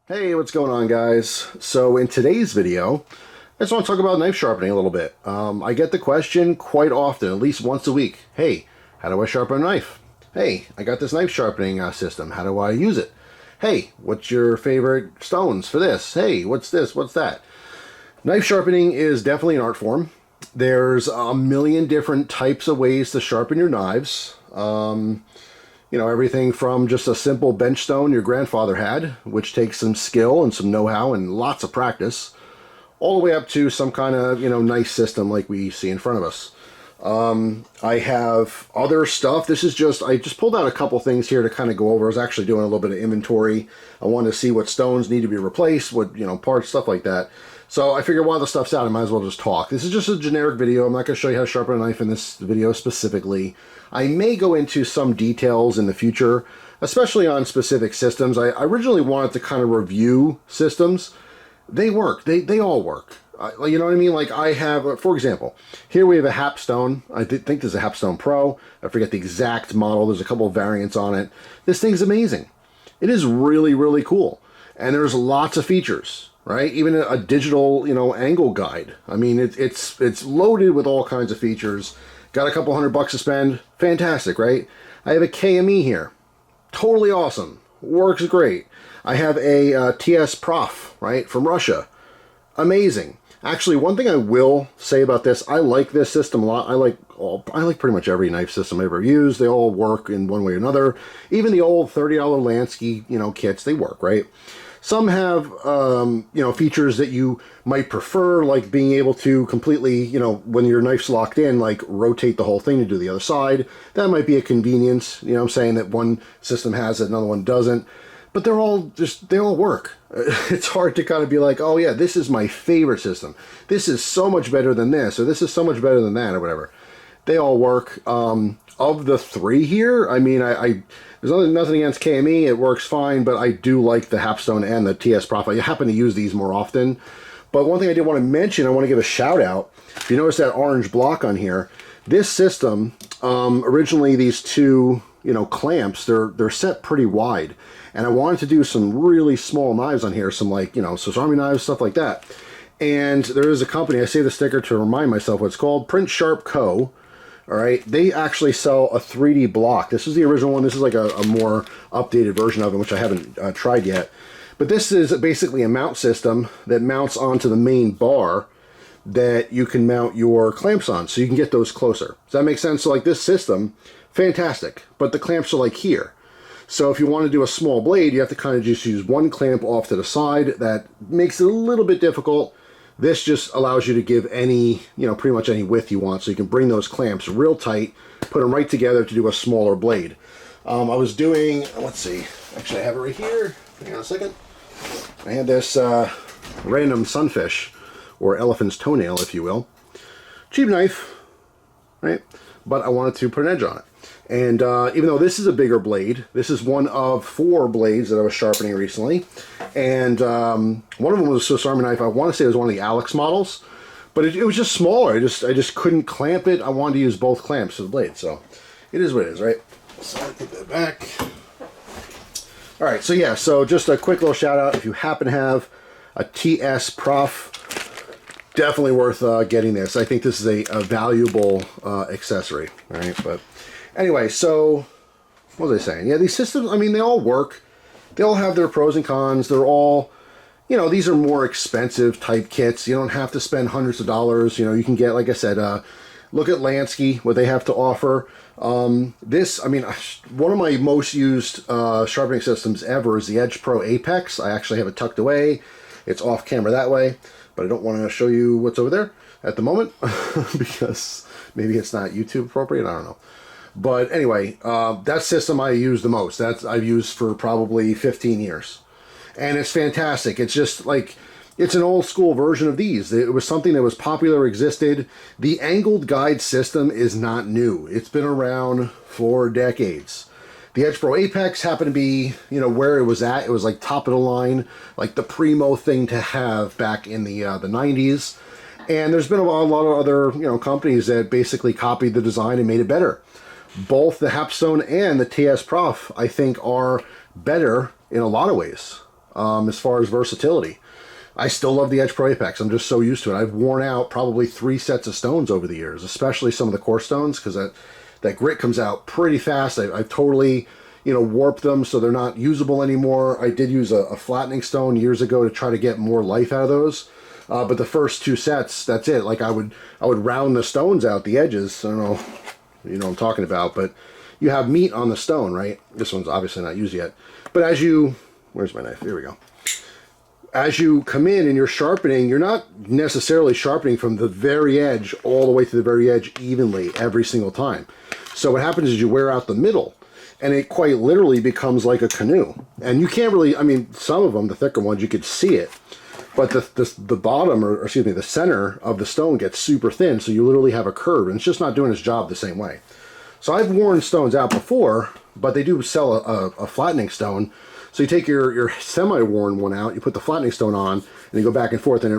Hey, what's going on, guys? So in today's video, I just want to talk about knife sharpening a little bit. I get the question quite often, at least once a week. Hey, how do I sharpen a knife? Hey, I got this knife sharpening system. How do I use it? Hey, what's your favorite stones for this? Hey, what's this? What's that? Knife sharpening is definitely an art form. There's a million different types of ways to sharpen your knives. You know, everything from just a simple bench stone your grandfather had, which takes some skill and some know-how and lots of practice, all the way up to some kind of, nice system like we see in front of us. I have other stuff. I just pulled out a couple things here to kind of go over. I was actually doing a little bit of inventory. I wanted to see what stones need to be replaced, what, parts, stuff like that. So I figured while the stuff's out, I might as well just talk. This is just a generic video. I'm not going to show you how to sharpen a knife in this video specifically. I may go into some details in the future, especially on specific systems. I originally wanted to kind of review systems. They work. They all work. You know what I mean? Like I have, for example, here we have a Hapstone. I think this is a Hapstone Pro. I forget the exact model. There's a couple of variants on it. This thing's amazing. It is really, really cool. And there's lots of features, right? Even a digital, angle guide. I mean, it's loaded with all kinds of features. Got a couple $100 to spend. Fantastic, right? I have a KME here. Totally awesome. Works great. I have a TS Prof, right, from Russia. Amazing. Actually, one thing I will say about this, I like this system a lot. I like pretty much every knife system I've ever used. They all work in one way or another. Even the old $30 Lansky, kits, they work, right? Some have, features that you might prefer, like being able to completely, when your knife's locked in, like rotate the whole thing to do the other side. That might be a convenience, I'm saying, that one system has it, another one doesn't. But they all work. It's hard to kind of be like, oh yeah, this is my favorite system. This is so much better than this, or this is so much better than that, or whatever. They all work. Of the three here, I mean, there's nothing against KME. It works fine, but I do like the Hapstone and the TS Prof. I happen to use these more often. But one thing I did want to mention, I want to give a shout out. If you notice that orange block on here, this system, originally these two, clamps, they're set pretty wide. And I wanted to do some really small knives on here, some like, Swiss Army knives, stuff like that. And there is a company, I say the sticker to remind myself what it's called, Print Sharp Co. All right, they actually sell a 3D block. This is the original one. This is like a more updated version of it, which I haven't tried yet. But this is basically a mount system that mounts onto the main bar that you can mount your clamps on, so you can get those closer. Does that make sense? So like this system, fantastic, but the clamps are like here. So if you want to do a small blade, you have to kind of just use one clamp off to the side. That makes it a little bit difficult. This just allows you to give any, pretty much any width you want. So you can bring those clamps real tight, put them right together to do a smaller blade. I was doing, let's see, actually I have it right here. Hang on a second. I had this random sunfish, or elephant's toenail, if you will. Cheap knife, right? But I wanted to put an edge on it. And even though this is a bigger blade, this is one of 4 blades that I was sharpening recently. And one of them was a Swiss Army knife. I want to say it was one of the Alex models. But it was just smaller. I just couldn't clamp it. I wanted to use both clamps for the blade. So it is what it is, right? So I put that back. All right, so yeah, so just a quick little shout out. If you happen to have a TS Prof, definitely worth getting this. I think this is a valuable accessory, all right? But anyway, so what was I saying? Yeah, these systems, I mean, they all work. They all have their pros and cons. They're all, these are more expensive type kits. You don't have to spend hundreds of dollars. You can get, like I said, look at Lansky, what they have to offer. This, I mean, one of my most used sharpening systems ever is the Edge Pro Apex. I actually have it tucked away. It's off camera that way, but I don't want to show you what's over there at the moment because maybe it's not YouTube appropriate. I don't know. But anyway, that system I use the most. I've used for probably 15 years. And it's fantastic. It's just like, it's an old school version of these. It was something that was popular, existed. The angled guide system is not new. It's been around for decades. The Edge Pro Apex happened to be, where it was at. It was like top of the line, like the primo thing to have back in the 90s. And there's been a lot of other, companies that basically copied the design and made it better. Both the Hapstone and the TS Prof, I think, are better in a lot of ways. as far as versatility. I still love the Edge Pro Apex. I'm just so used to it. I've worn out probably 3 sets of stones over the years, especially some of the coarse stones, because that grit comes out pretty fast. I've totally, warped them so they're not usable anymore. I did use a flattening stone years ago to try to get more life out of those. But the first 2 sets, that's it. Like I would round the stones out, the edges. I don't know, you know what I'm talking about, but you have meat on the stone, right? This one's obviously not used yet. But as you, where's my knife? Here we go. As you come in and you're sharpening, you're not necessarily sharpening from the very edge all the way to the very edge evenly every single time. So what happens is you wear out the middle, and it quite literally becomes like a canoe. And you can't really, I mean, some of them, the thicker ones, you could see it. But the bottom, or excuse me, the center of the stone gets super thin, so you literally have a curve, and it's just not doing its job the same way. So I've worn stones out before, but they do sell a flattening stone. So you take your semi-worn one out, you put the flattening stone on, and you go back and forth, and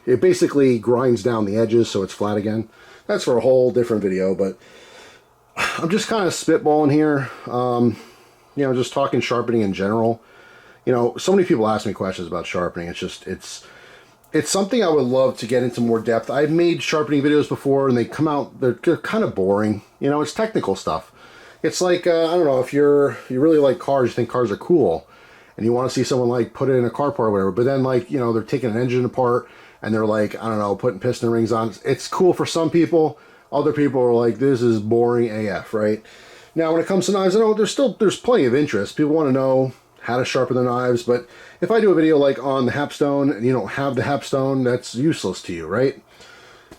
it basically grinds down the edges so it's flat again. That's for a whole different video, but I'm just kind of spitballing here. Just talking sharpening in general. So many people ask me questions about sharpening. It's something I would love to get into more depth. I've made sharpening videos before, and they come out, they're kind of boring. It's technical stuff. It's like, I don't know, if you really like cars, you think cars are cool, and you want to see someone like put it in a car part or whatever, but then like, they're taking an engine apart, and they're like, I don't know, putting piston rings on. It's cool for some people. Other people are like, this is boring AF, right? Now, when it comes to knives, I know there's plenty of interest. People want to know how to sharpen their knives, but if I do a video like on the Hapstone, and you don't have the Hapstone, that's useless to you, right?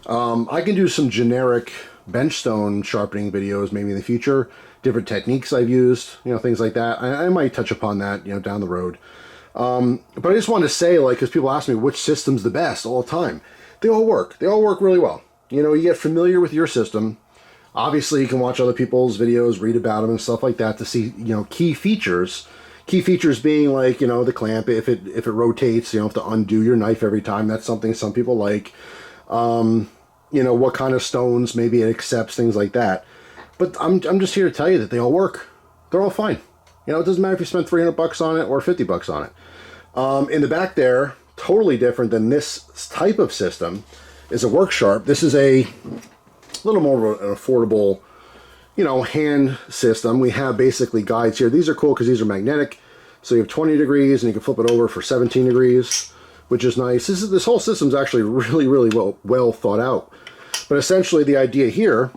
I can do some generic bench stone sharpening videos maybe in the future, different techniques I've used, things like that. I might touch upon that, down the road. But I just want to say, like, because people ask me which system's the best all the time. They all work. They all work really well. You get familiar with your system. Obviously, you can watch other people's videos, read about them and stuff like that to see, key features. Key features being like, the clamp, if it rotates, you have to undo your knife every time. That's something some people like. What kind of stones maybe it accepts, things like that. But I'm just here to tell you that they all work. They're all fine. It doesn't matter if you spend $300 on it or $50 on it. In the back there, totally different than this type of system, is a work sharp. This is a little more of an affordable, hand system. We have basically guides here. These are cool because these are magnetic. So you have 20 degrees and you can flip it over for 17 degrees, which is nice. This whole system is actually really, really well thought out. But essentially the idea here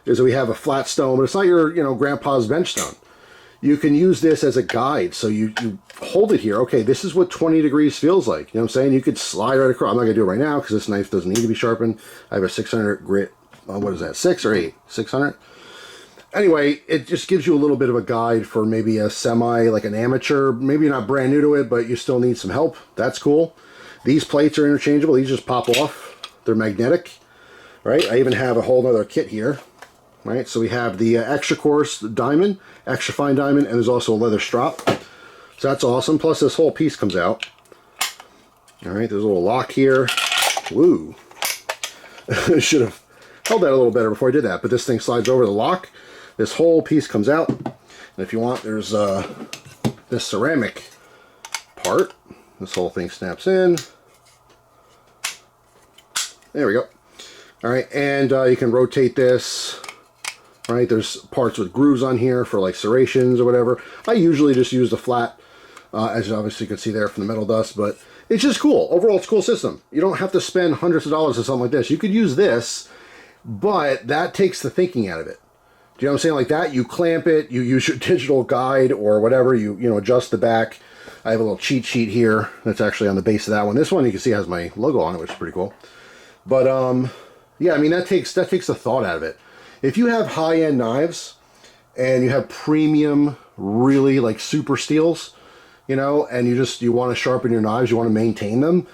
is that we have a flat stone, but it's not your, grandpa's bench stone. You can use this as a guide. So you hold it here. Okay, this is what 20 degrees feels like. You know what I'm saying? You could slide right across. I'm not going to do it right now because this knife doesn't need to be sharpened. I have a 600 grit. What is that? 6 or 8? 600? Anyway, it just gives you a little bit of a guide for maybe a like an amateur. Maybe you're not brand new to it, but you still need some help. That's cool. These plates are interchangeable. These just pop off. They're magnetic, right? I even have a whole other kit here, right? So we have the extra coarse diamond, extra fine diamond, and there's also a leather strap. So that's awesome. Plus this whole piece comes out. All right, there's a little lock here. Woo. Should have held that a little better before I did that, but this thing slides over the lock. This whole piece comes out, and if you want, there's this ceramic part. This whole thing snaps in. There we go. All right, and you can rotate this. Right, there's parts with grooves on here for like serrations or whatever. I usually just use the flat, as you obviously can see there from the metal dust, but it's just cool. Overall, it's a cool system. You don't have to spend hundreds of dollars on something like this. You could use this, but that takes the thinking out of it. Do you know what I'm saying? Like that, you clamp it, you use your digital guide or whatever, you adjust the back. I have a little cheat sheet here that's actually on the base of that one. This one you can see has my logo on it, which is pretty cool. But yeah, I mean that takes the thought out of it. If you have high-end knives and you have premium, really like super steels, and you want to sharpen your knives, you want to maintain them,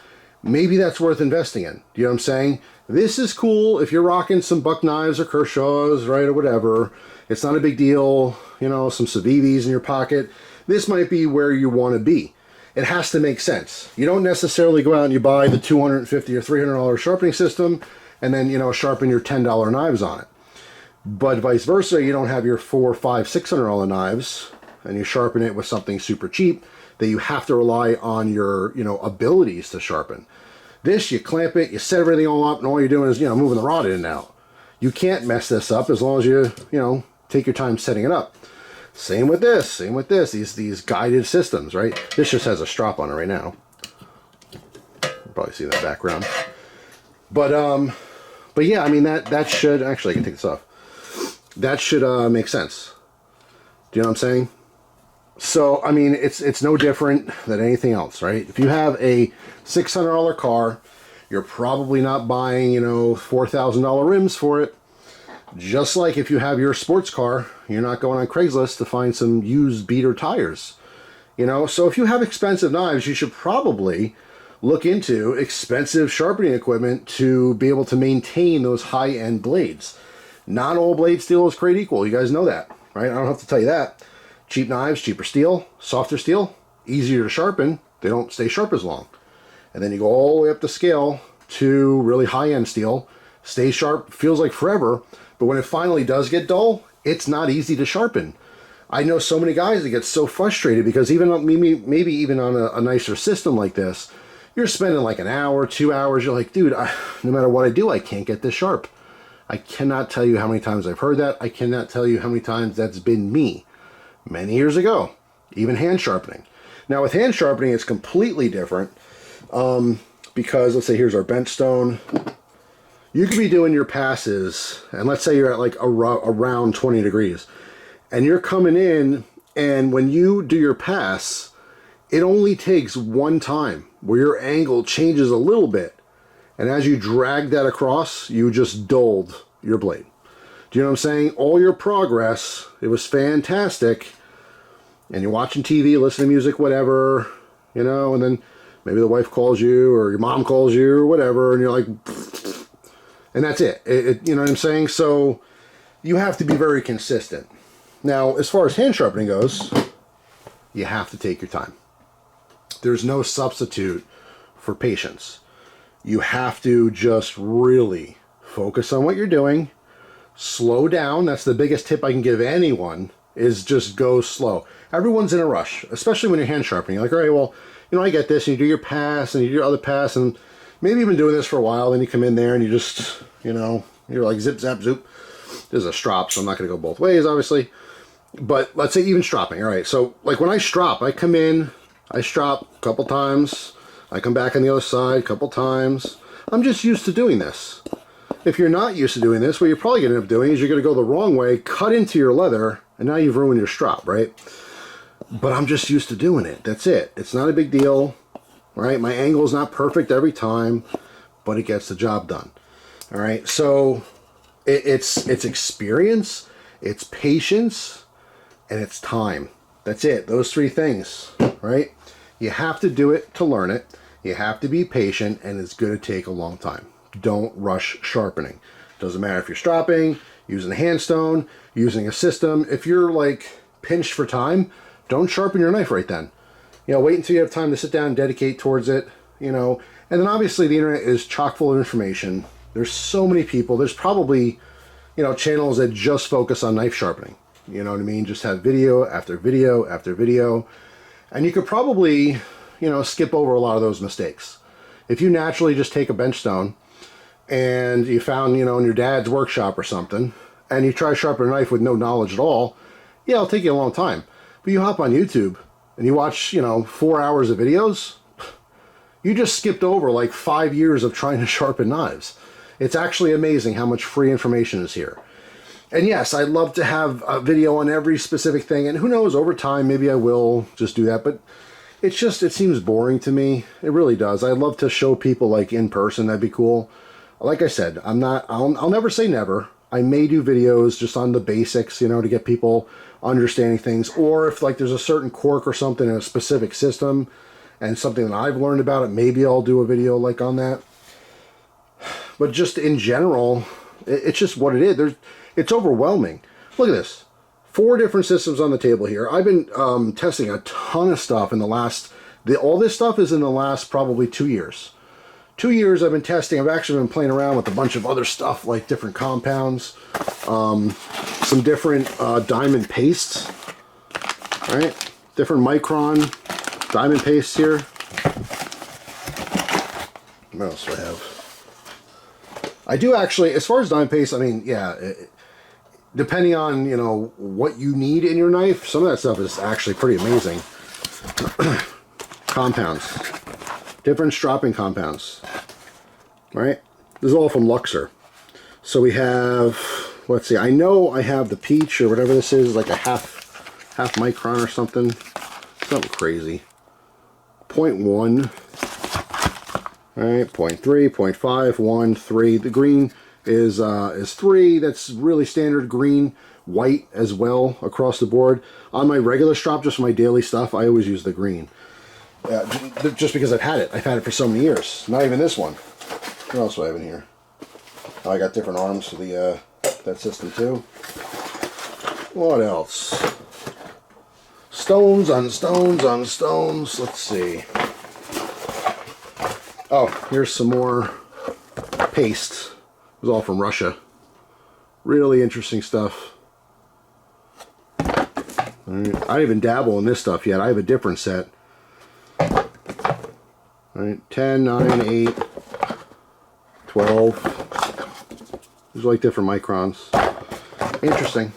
maybe that's worth investing in. Do you know what I'm saying? This is cool if you're rocking some Buck knives or Kershaws, right, or whatever. It's not a big deal, some Civivis in your pocket. This might be where you want to be. It has to make sense. You don't necessarily go out and you buy the $250 or $300 sharpening system and then, sharpen your $10 knives on it. But vice versa, you don't have your $400, $500, $600 knives and you sharpen it with something super cheap. that you have to rely on your, abilities to sharpen. This, you clamp it, you set everything all up, and all you're doing is, moving the rod in and out. You can't mess this up as long as you, take your time setting it up. Same with this, these guided systems, right? This just has a strap on it right now. You'll probably see that background. But yeah, I mean, that should, actually, I can take this off. That should make sense. Do you know what I'm saying? So, I mean, it's no different than anything else, right? If you have a $600 car, you're probably not buying, $4,000 rims for it. Just like if you have your sports car, you're not going on Craigslist to find some used beater tires. So if you have expensive knives, you should probably look into expensive sharpening equipment to be able to maintain those high-end blades. Not all blade steel is created equal. You guys know that, right? I don't have to tell you that. Cheap knives, cheaper steel, softer steel, easier to sharpen. They don't stay sharp as long. And then you go all the way up the scale to really high-end steel. Stays sharp, feels like forever, but when it finally does get dull, it's not easy to sharpen. I know so many guys that get so frustrated because even maybe even on a nicer system like this, you're spending like an hour, 2 hours. You're like, dude, no matter what I do, I can't get this sharp. I cannot tell you how many times I've heard that. I cannot tell you how many times that's been me. Many years ago, even hand sharpening. Now with hand sharpening, it's completely different because let's say here's our bench stone. You could be doing your passes, and let's say you're at like around 20 degrees, and you're coming in, and when you do your pass, it only takes one time where your angle changes a little bit, and as you drag that across, you just dulled your blade. Do you know what I'm saying? All your progress, it was fantastic, and you're watching TV, listening to music, whatever, and then maybe the wife calls you, or your mom calls you, or whatever, and you're like, and that's it. You know what I'm saying? So you have to be very consistent. Now, as far as hand sharpening goes, you have to take your time. There's no substitute for patience. You have to just really focus on what you're doing. Slow down. That's the biggest tip I can give anyone, is just go slow. Everyone's in a rush, especially when you're hand sharpening. You're like, all right, well, I get this, and you do your pass, and you do your other pass, and maybe you've been doing this for a while, then you come in there, and you just, you're like zip, zap, zoop. There's a strop, so I'm not going to go both ways, obviously. But let's say even stropping. All right, so like when I strop, I come in, I strop a couple times, I come back on the other side a couple times. I'm just used to doing this. If you're not used to doing this, what you're probably going to end up doing is you're going to go the wrong way, cut into your leather, and now you've ruined your strop, right? But I'm just used to doing it. That's it. It's not a big deal, right? My angle is not perfect every time, but it gets the job done. All right, so it's experience, it's patience, and it's time. That's it. Those three things, right? You have to do it to learn it. You have to be patient, and it's going to take a long time. Don't rush sharpening. Doesn't matter if you're stropping, using a handstone, using a system. If you're like pinched for time, don't sharpen your knife right then. Wait until you have time to sit down and dedicate towards it, And then obviously the internet is chock full of information. There's so many people. There's probably, channels that just focus on knife sharpening. You know what I mean? Just have video after video after video. And you could probably, skip over a lot of those mistakes. If you naturally just take a bench stone and you found, in your dad's workshop or something, and you try to sharpen a knife with no knowledge at all, yeah, it'll take you a long time. But you hop on YouTube and you watch, 4 hours of videos, you just skipped over like 5 years of trying to sharpen knives. It's actually amazing how much free information is here. And yes, I'd love to have a video on every specific thing, and who knows, over time, maybe I will just do that, but it seems boring to me. It really does. I'd love to show people like in person. That'd be cool. Like I said, I'll never say never. I may do videos just on the basics, to get people understanding things. Or if like there's a certain quirk or something in a specific system and something that I've learned about it, maybe I'll do a video like on that. But just in general, it's just what it is. It's overwhelming. Look at this. 4 different systems on the table here. I've been testing a ton of stuff in the last... all this stuff is in the last probably 2 years. 2 years I've been testing. I've actually been playing around with a bunch of other stuff, like different compounds, some different diamond pastes, right? Different micron diamond paste here. What else do I have? I do actually, as far as diamond paste, I mean, yeah, depending on, you know, what you need in your knife, some of that stuff is actually pretty amazing. Compounds. Different stropping compounds. Right? This is all from Luxor. So we have, let's see, I know I have the peach or whatever this is, like a half micron or something. Something crazy. 0.1. Alright, 0.3, 0.5, 1, 3. The green is 3. That's really standard green. White as well across the board. On my regular strop, just for my daily stuff, I always use the green. Just because I've had it. I've had it for so many years. Not even this one. What else do I have in here? Oh, I got different arms for the that system too. What else? Stones on stones on stones. Let's see. Oh, here's some more paste. It was all from Russia. Really interesting stuff. I didn't even dabble in this stuff yet. I have a different set. Alright, 10, 9, 8, 12. These are like different microns. Interesting.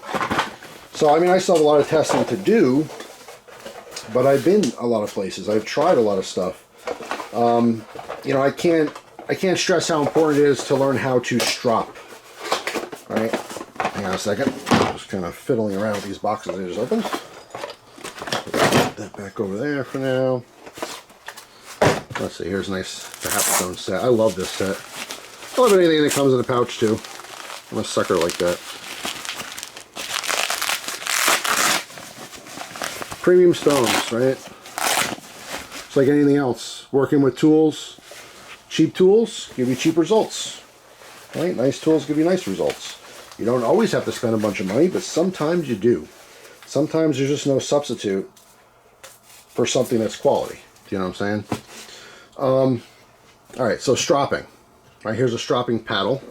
So, I mean, I still have a lot of testing to do, but I've been a lot of places. I've tried a lot of stuff. You know, I can't stress how important it is to learn how to strop. Alright, hang on a second. I'm just kind of fiddling around with these boxes I just opened. Put that back over there for now. Let's see, here's a nice Hapstone set. I love this set. I love anything that comes in a pouch too. I'm a sucker like that. Premium stones, right? It's like anything else. Working with tools, cheap tools give you cheap results. Right? Nice tools give you nice results. You don't always have to spend a bunch of money, but sometimes you do. Sometimes there's just no substitute for something that's quality. Do you know what I'm saying? Alright, so stropping. Alright, here's a stropping paddle.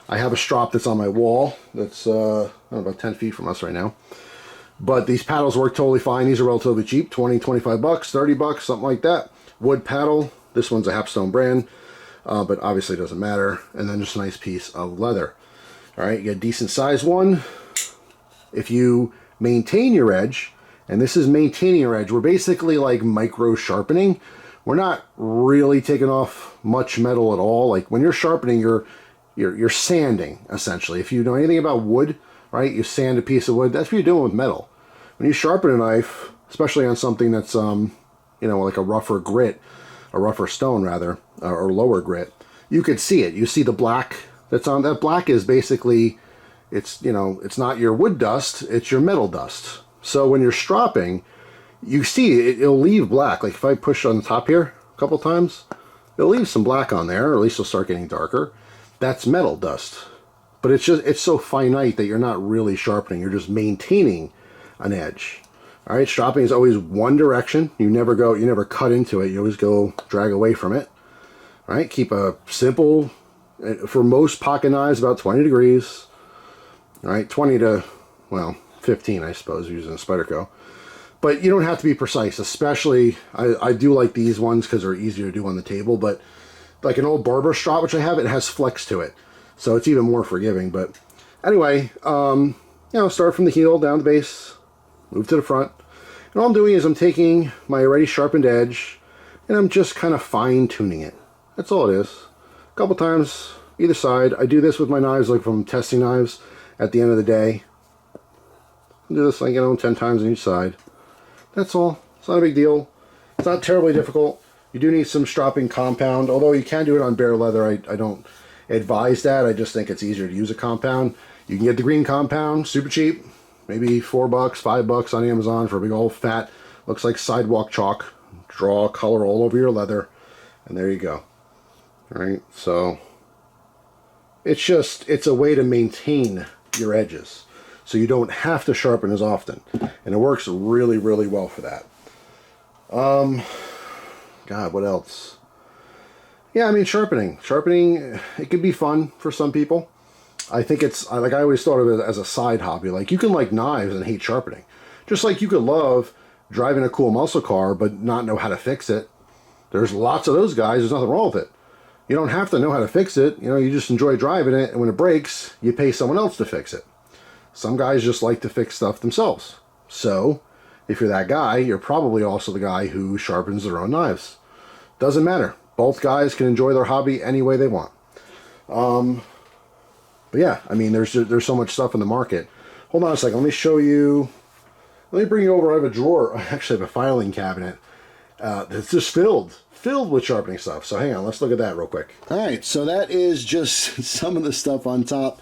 I have a strop that's on my wall that's about 10 feet from us right now. But these paddles work totally fine. These are relatively cheap, 20, 25 bucks, 30 bucks, something like that. Wood paddle. This one's a Hapstone brand, but obviously it doesn't matter. And then just a nice piece of leather. Alright, you get a decent size one. If you maintain your edge, and this is maintaining your edge, we're basically like micro sharpening. We're not really taking off much metal at all. Like when you're sharpening, you're sanding essentially. If you know anything about wood, right? You sand a piece of wood. That's what you're doing with metal. When you sharpen a knife, especially on something that's you know, like a rougher grit, a rougher stone rather, or lower grit, you could see it. You see the black that's on that. Black is basically, it's, you know, it's not your wood dust, it's your metal dust. So when you're stropping, you see it'll leave black. Like if I push on the top here a couple times, it'll leave some black on there, or at least it'll start getting darker. That's metal dust. But it's so finite that you're not really sharpening, you're just maintaining an edge. Alright, stropping is always one direction. You never cut into it, you always go drag away from it. Alright, keep a simple, for most pocket knives, about 20 degrees. Alright, 20 to, well, 15 I suppose, using Spyderco. But you don't have to be precise, especially, I do like these ones because they're easier to do on the table, but like an old barber strop, which I have, it has flex to it. So it's even more forgiving. But anyway, you know, start from the heel down the base, move to the front. And all I'm doing is I'm taking my already sharpened edge and I'm just kind of fine tuning it. That's all it is. A couple times either side. I do this with my knives, like from testing knives at the end of the day. I do this, like, you know, 10 times on each side. That's all. It's not a big deal. It's not terribly difficult. You do need some stropping compound, although you can do it on bare leather. I don't advise that. I just think it's easier to use a compound. You can get the green compound, super cheap, maybe $4, $5 on Amazon for a big old fat, looks like sidewalk chalk. Draw color all over your leather, and there you go. All right, so it's a way to maintain your edges, so you don't have to sharpen as often, and it works really, really well for that. God, what else? Yeah, I mean, sharpening, it can be fun for some people. I think it's, like, I always thought of it as a side hobby. Like, you can like knives and hate sharpening. Just like you could love driving a cool muscle car but not know how to fix it. There's lots of those guys. There's nothing wrong with it. You don't have to know how to fix it. You know, you just enjoy driving it, and when it breaks, you pay someone else to fix it. Some guys just like to fix stuff themselves. So, if you're that guy, you're probably also the guy who sharpens their own knives. Doesn't matter. Both guys can enjoy their hobby any way they want. But yeah, I mean, there's so much stuff in the market. Hold on a second. Let me show you. Let me bring you over. I have a drawer. I actually have a filing cabinet that's just filled with sharpening stuff. So hang on, let's look at that real quick. All right, so that is just some of the stuff on top.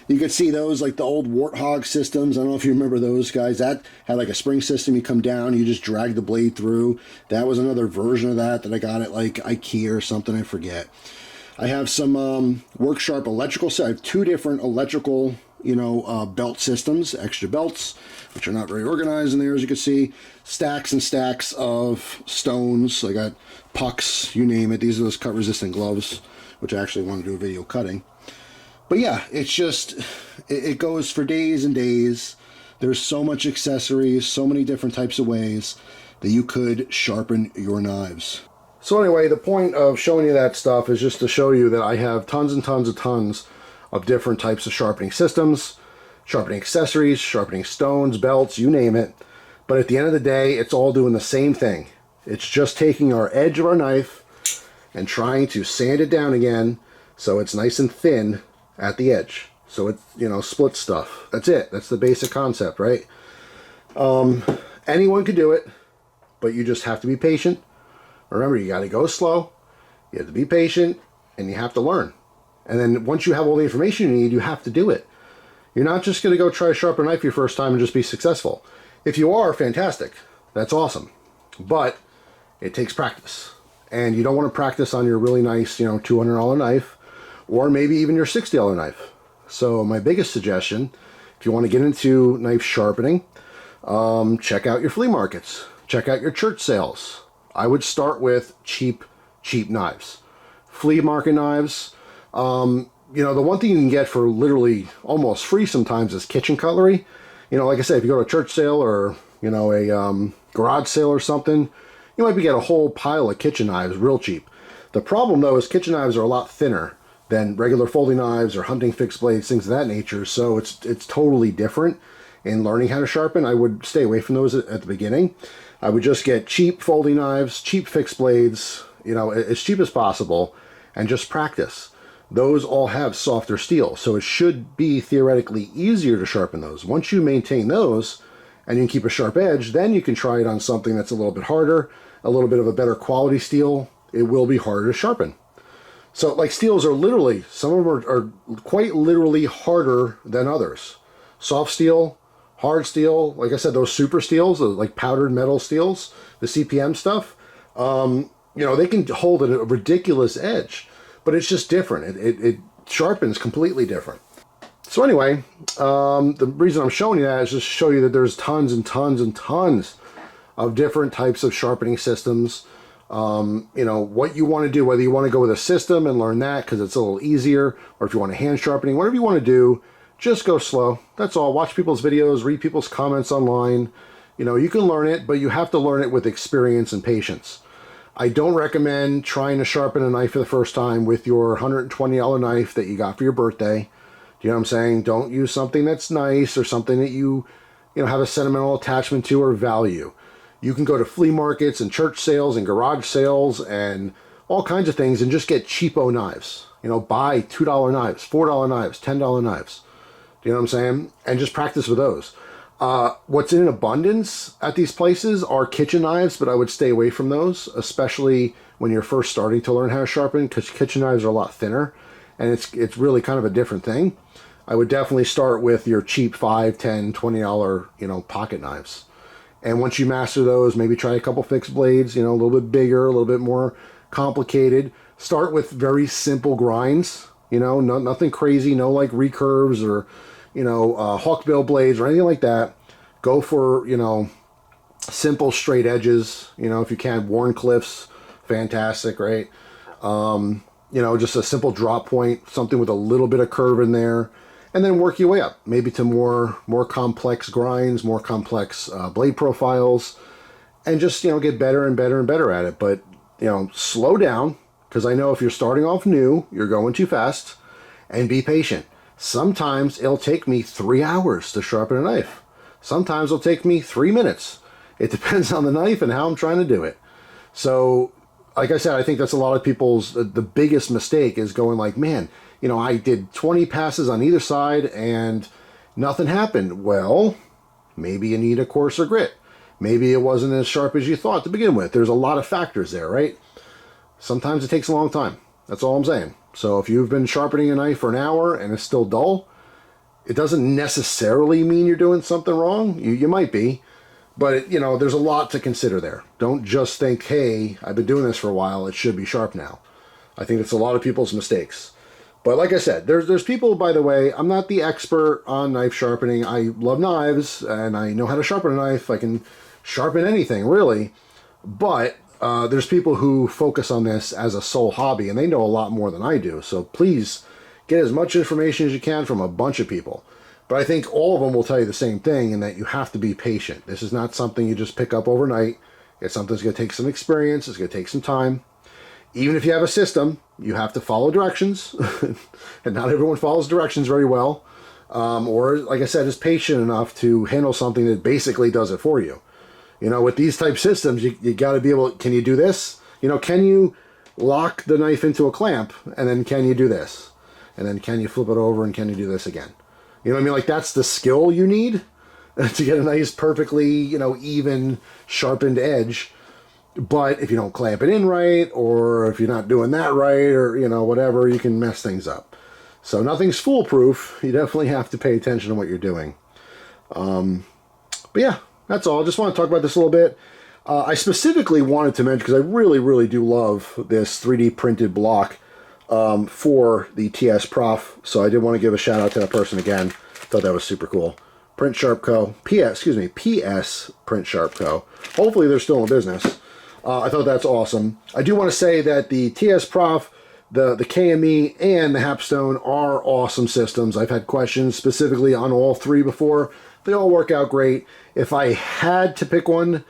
You can see those, like the old Warthog systems. I don't know if you remember those guys. That had like a spring system. You come down, you just drag the blade through. That was another version of that I got at like IKEA or something, I forget. I have some Work Sharp electrical. So I have two different electrical, belt systems, extra belts, which are not very organized in there, as you can see. Stacks and stacks of stones. I got pucks, you name it. These are those cut-resistant gloves, which I actually want to do a video cutting. But yeah, it's just, it goes for days and days. There's so much accessories, so many different types of ways that you could sharpen your knives. So anyway, the point of showing you that stuff is just to show you that I have tons and tons of different types of sharpening systems, sharpening accessories, sharpening stones, belts, you name it. But at the end of the day, it's all doing the same thing. It's just taking our edge of our knife and trying to sand it down again so it's nice and thin at the edge. So it, split stuff. That's it. That's the basic concept, right? Anyone could do it, but you just have to be patient. Remember, you got to go slow. You have to be patient, and you have to learn. And then once you have all the information you need, you have to do it. You're not just going to go try to sharpen a knife your first time and just be successful. If you are, fantastic. That's awesome. But it takes practice. And you don't want to practice on your really nice, $200 knife, or maybe even your $60 knife. So my biggest suggestion, if you want to get into knife sharpening, check out your flea markets. Check out your church sales. I would start with cheap knives. Flea market knives. The one thing you can get for literally almost free sometimes is kitchen cutlery. Like I said, if you go to a church sale or, a garage sale or something, you might get a whole pile of kitchen knives real cheap. The problem, though, is kitchen knives are a lot thinner than regular folding knives or hunting fixed blades, things of that nature. So it's totally different in learning how to sharpen. I would stay away from those at the beginning. I would just get cheap folding knives, cheap fixed blades, as cheap as possible, and just practice. Those all have softer steel, so it should be theoretically easier to sharpen those. Once you maintain those, and you can keep a sharp edge, then you can try it on something that's a little bit harder, a little bit of a better quality steel. It will be harder to sharpen. So, like, steels are literally, some of them are quite literally harder than others. Soft steel, hard steel, like I said, those super steels, like powdered metal steels, the CPM stuff, they can hold a ridiculous edge, but it's just different. It sharpens completely different. So anyway, the reason I'm showing you that is just to show you that there's tons and tons and tons of different types of sharpening systems. What you want to do, whether you want to go with a system and learn that because it's a little easier, or if you want a hand sharpening, whatever you want to do, just go slow. That's all. Watch people's videos, read people's comments online. You can learn it, but you have to learn it with experience and patience. I don't recommend trying to sharpen a knife for the first time with your $120 knife that you got for your birthday. Do you know what I'm saying? Don't use something that's nice or something that you have a sentimental attachment to or value. You can go to flea markets and church sales and garage sales and all kinds of things and just get cheapo knives. Buy $2 knives, $4 knives, $10 knives. Do you know what I'm saying? And just practice with those. What's in abundance at these places are kitchen knives, but I would stay away from those, especially when you're first starting to learn how to sharpen, because kitchen knives are a lot thinner, and it's really kind of a different thing. I would definitely start with your cheap $5, $10, $20, pocket knives. And once you master those, maybe try a couple fixed blades, a little bit bigger, a little bit more complicated. Start with very simple grinds, nothing crazy, no like recurves or hawkbill blades or anything like that. Go for, simple straight edges, if you can, Warncliffs, fantastic, right? Just a simple drop point, something with a little bit of curve in there, and then work your way up, maybe to more complex grinds, more complex blade profiles, and just, get better and better and better at it. But, slow down, because I know if you're starting off new, you're going too fast, and be patient. Sometimes it'll take me 3 hours to sharpen a knife. Sometimes it'll take me 3 minutes. It depends on the knife and how I'm trying to do it. So, like I said, I think that's a lot of people's, the biggest mistake is going like, man, I did 20 passes on either side and nothing happened. Well, maybe you need a coarser grit. Maybe it wasn't as sharp as you thought to begin with. There's a lot of factors there, right? Sometimes it takes a long time. That's all I'm saying. So if you've been sharpening a knife for an hour and it's still dull, it doesn't necessarily mean you're doing something wrong. You might be. But, there's a lot to consider there. Don't just think, hey, I've been doing this for a while, it should be sharp now. I think it's a lot of people's mistakes. But like I said, there's people, by the way, I'm not the expert on knife sharpening. I love knives, and I know how to sharpen a knife. I can sharpen anything, really. But there's people who focus on this as a sole hobby, and they know a lot more than I do. So please get as much information as you can from a bunch of people. But I think all of them will tell you the same thing, in that you have to be patient. This is not something you just pick up overnight. It's something that's going to take some experience. It's going to take some time. Even if you have a system, you have to follow directions. And not everyone follows directions very well. Or, like I said, is patient enough to handle something that basically does it for you. With these type systems, you got to be able to, can you do this? Can you lock the knife into a clamp, and then can you do this? And then can you flip it over, and can you do this again? You know what I mean? Like, that's the skill you need to get a nice, perfectly, even, sharpened edge. But if you don't clamp it in right, or if you're not doing that right, or, whatever, you can mess things up. So nothing's foolproof. You definitely have to pay attention to what you're doing. But yeah, that's all. I just want to talk about this a little bit. I specifically wanted to mention, because I really, really do love this 3D printed block for the TS Prof. So I did want to give a shout out to that person again. Thought that was super cool. Print Sharp Co. PS Print Sharp Co. Hopefully they're still in business. I thought that's awesome. I do want to say that the TS Prof, the KME, and the Hapstone are awesome systems. I've had questions specifically on all three before. They all work out great. If I had to pick one,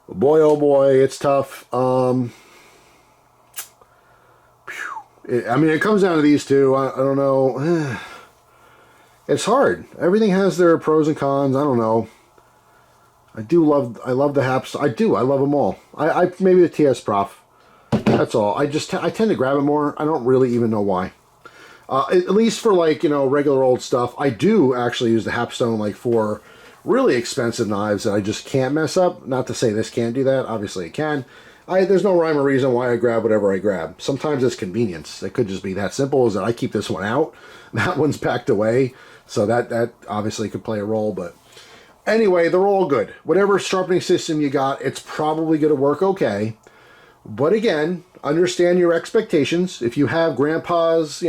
boy oh boy, it's tough. It comes down to these two. I don't know. It's hard. Everything has their pros and cons. I don't know. I love the Haps. I love them all. I maybe the TS Prof. That's all. I tend to grab it more. I don't really even know why. At least for regular old stuff. I do actually use the Hapstone for really expensive knives that I just can't mess up. Not to say this can't do that. Obviously it can. There's no rhyme or reason why I grab whatever I grab. Sometimes it's convenience. It could just be that simple, as that I keep this one out. That one's packed away. So that obviously could play a role, but anyway, they're all good. Whatever sharpening system you got, it's probably going to work okay. But again, understand your expectations. If you have grandpa's,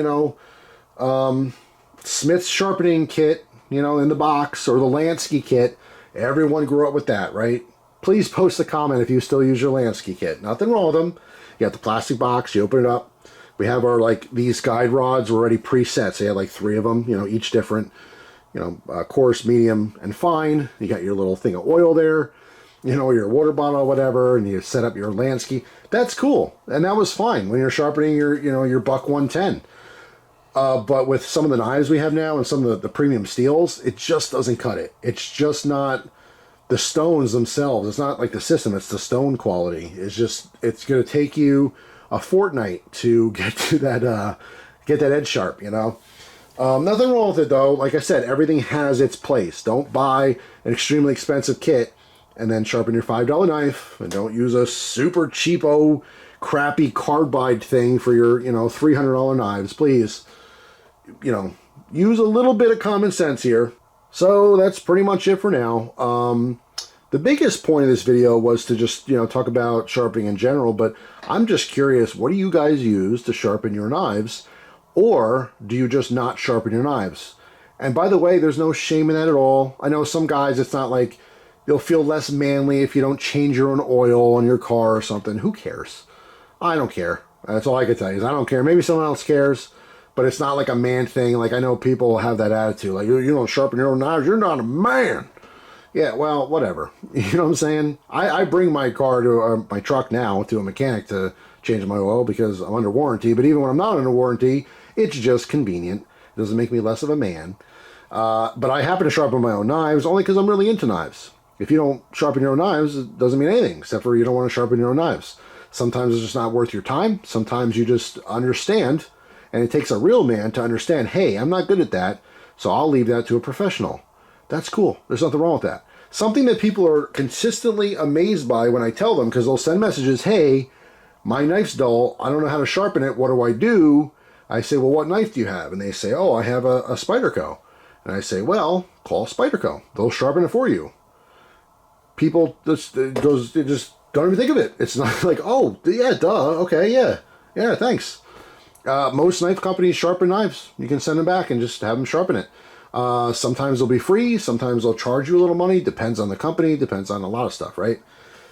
Smith's sharpening kit, in the box, or the Lansky kit, everyone grew up with that, right? Please post a comment if you still use your Lansky kit. Nothing wrong with them. You got the plastic box, you open it up. We have our, these guide rods were already preset. So you had 3 of them, each different, coarse, medium, and fine. You got your little thing of oil there, your water bottle or whatever, and you set up your Lansky. That's cool. And that was fine when you're sharpening your Buck 110. But with some of the knives we have now and some of the premium steels, it just doesn't cut it. It's just not the stones themselves. It's not like the system, it's the stone quality. It's going to take you a fortnight to get to that, get that edge sharp, Nothing wrong with it, though. Like I said, everything has its place. Don't buy an extremely expensive kit and then sharpen your $5 knife, and don't use a super cheapo, crappy carbide thing for your, $300 knives. Please, use a little bit of common sense here. So that's pretty much it for now. The biggest point of this video was to just, talk about sharpening in general, but I'm just curious, what do you guys use to sharpen your knives? Or do you just not sharpen your knives? And by the way, there's no shame in that at all. I know some guys, it's not like you'll feel less manly if you don't change your own oil on your car or something. Who cares? I don't care. That's all I can tell you is I don't care. Maybe someone else cares, but it's not like a man thing. I know people have that attitude. You don't sharpen your own knives, you're not a man. Yeah, well, whatever. You know what I'm saying? I bring my car to my truck now to a mechanic to change my oil because I'm under warranty. But even when I'm not under warranty, it's just convenient. It doesn't make me less of a man. But I happen to sharpen my own knives only because I'm really into knives. If you don't sharpen your own knives, it doesn't mean anything, except for you don't want to sharpen your own knives. Sometimes it's just not worth your time. Sometimes you just understand, and it takes a real man to understand, hey, I'm not good at that, so I'll leave that to a professional. That's cool. There's nothing wrong with that. Something that people are consistently amazed by when I tell them, because they'll send messages, hey, my knife's dull. I don't know how to sharpen it. What do I do? I say, well, what knife do you have? And they say, oh, I have a Spyderco. And I say, well, call Spyderco. They'll sharpen it for you. People just they just don't even think of it. It's not like, oh, yeah, duh, okay, yeah, thanks. Most knife companies sharpen knives. You can send them back and just have them sharpen it. Sometimes they'll be free. Sometimes they'll charge you a little money. Depends on the company. Depends on a lot of stuff, right?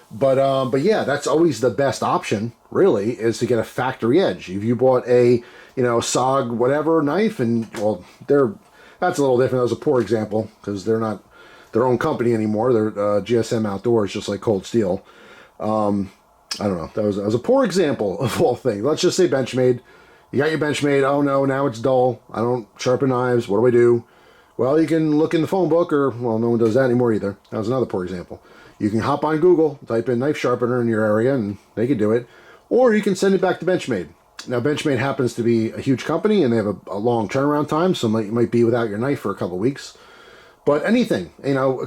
But yeah, that's always the best option, really, is to get a factory edge. If you bought a, SOG whatever knife, and, well, that's a little different. That was a poor example, because they're not their own company anymore. They're GSM Outdoors, just like Cold Steel. I don't know. That was a poor example of all things. Let's just say Benchmade. You got your Benchmade. Oh, no, now it's dull. I don't sharpen knives. What do I do? Well, you can look in the phone book, or, well, no one does that anymore either. That was another poor example. You can hop on Google, type in knife sharpener in your area, and they can do it. Or you can send it back to Benchmade. Now, Benchmade happens to be a huge company, and they have a long turnaround time, so you might be without your knife for a couple weeks. But anything,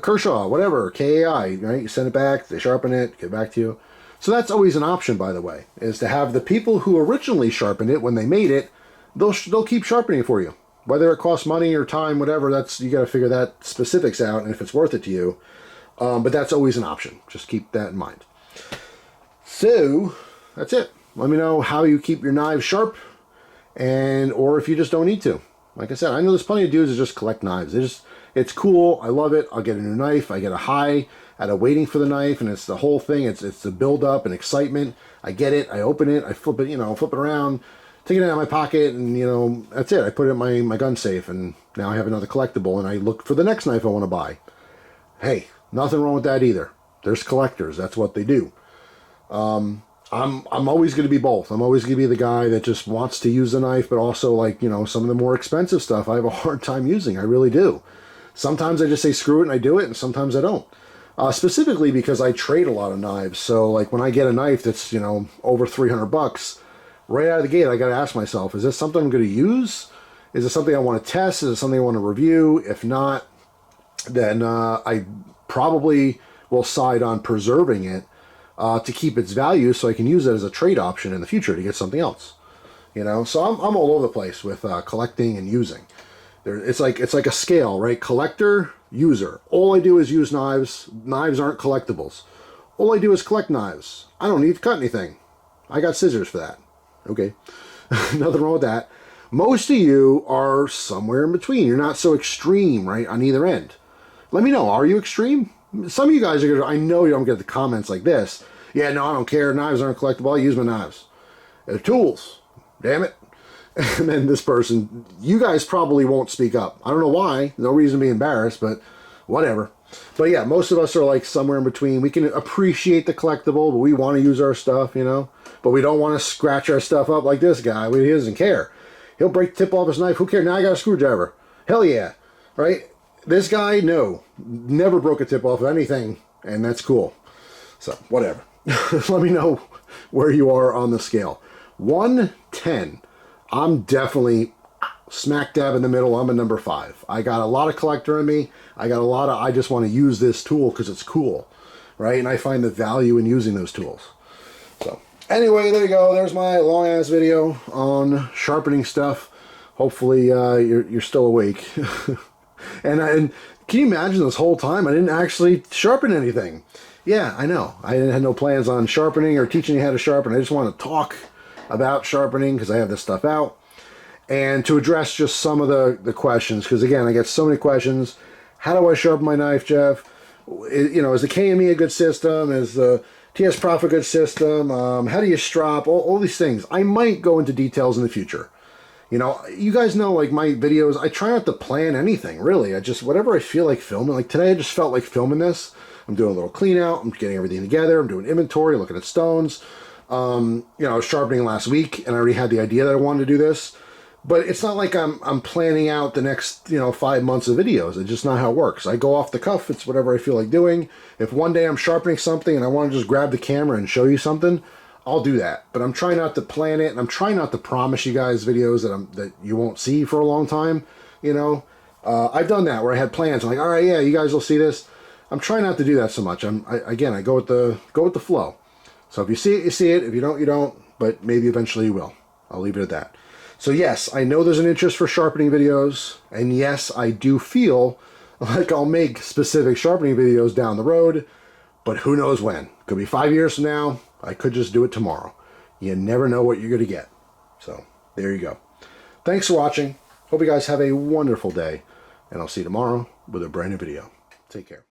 Kershaw, whatever, KAI, right? You send it back, they sharpen it, get back to you. So that's always an option, by the way, is to have the people who originally sharpened it when they made it, they'll keep sharpening it for you. Whether it costs money or time, whatever, you got to figure that specifics out and if it's worth it to you. But that's always an option. Just keep that in mind. So that's it. Let me know how you keep your knives sharp, or if you just don't need to. Like I said, I know there's plenty of dudes that just collect knives. It's cool. I love it. I'll get a new knife. I get a high out of waiting for the knife, and it's the whole thing. It's the build up and excitement. I get it. I open it. I flip it. Flip it around, take it out of my pocket, and that's it. I put it in my gun safe, and now I have another collectible, and I look for the next knife I want to buy. Hey, nothing wrong with that either. There's collectors. That's what they do. I'm always going to be both. I'm always going to be the guy that just wants to use the knife, but also, like, some of the more expensive stuff I have a hard time using. I really do. Sometimes I just say screw it and I do it, and sometimes I don't. Specifically because I trade a lot of knives. So, like, when I get a knife that's, over $300, right out of the gate, I got to ask myself, is this something I'm going to use? Is it something I want to test? Is it something I want to review? If not, then I probably will side on preserving it to keep its value so I can use it as a trade option in the future to get something else. So I'm all over the place with collecting and using. It's like a scale, right? Collector, user. All I do is use knives. Knives aren't collectibles. All I do is collect knives. I don't need to cut anything. I got scissors for that. Okay. Nothing wrong with that. Most of you are somewhere in between. You're not so extreme, right, on either end. Let me know. Are you extreme? Some of you guys are going to, I know you don't get the comments like this. Yeah, no, I don't care. Knives aren't collectible. I use my knives. They're tools. Damn it. And then this person, you guys probably won't speak up. I don't know why. No reason to be embarrassed, but whatever. But yeah, most of us are like somewhere in between. We can appreciate the collectible, but we want to use our stuff, But we don't want to scratch our stuff up like this guy. He doesn't care. He'll break the tip off his knife. Who cares? Now I got a screwdriver. Hell yeah. Right? This guy, no. Never broke a tip off of anything, and that's cool. So, whatever. Let me know where you are on the scale. 1-10. I'm definitely smack dab in the middle. I'm a number 5. I got a lot of collector in me. I got a lot of, I just want to use this tool because it's cool, right? And I find the value in using those tools. So anyway, there you go. There's my long ass video on sharpening stuff. Hopefully you're still awake. and can you imagine this whole time I didn't actually sharpen anything? Yeah, I know. I had no plans on sharpening or teaching you how to sharpen. I just want to talk about sharpening because I have this stuff out, and to address just some of the questions, because again, I get so many questions. How do I sharpen my knife, Jeff? Is the KME a good system? Is the TS Prof a good system? How do you strop? All these things. I might go into details in the future. You know, you guys know, like, my videos, I try not to plan anything, really. I just, whatever I feel like filming. Like, today I just felt like filming this. I'm doing a little clean out. I'm getting everything together. I'm doing inventory, looking at stones. You know, I was sharpening last week, and I already had the idea that I wanted to do this. But it's not like I'm planning out the next, 5 months of videos. It's just not how it works. I go off the cuff. It's whatever I feel like doing. If one day I'm sharpening something and I want to just grab the camera and show you something, I'll do that. But I'm trying not to plan it, and I'm trying not to promise you guys videos that you won't see for a long time. I've done that where I had plans. I'm like, all right, yeah, you guys will see this. I'm trying not to do that so much. I go with the flow. So if you see it, you see it. If you don't, you don't. But maybe eventually you will. I'll leave it at that. So yes, I know there's an interest for sharpening videos, and yes, I do feel like I'll make specific sharpening videos down the road, but who knows when. Could be 5 years from now. I could just do it tomorrow. You never know what you're going to get. So there you go. Thanks for watching. Hope you guys have a wonderful day, and I'll see you tomorrow with a brand new video. Take care.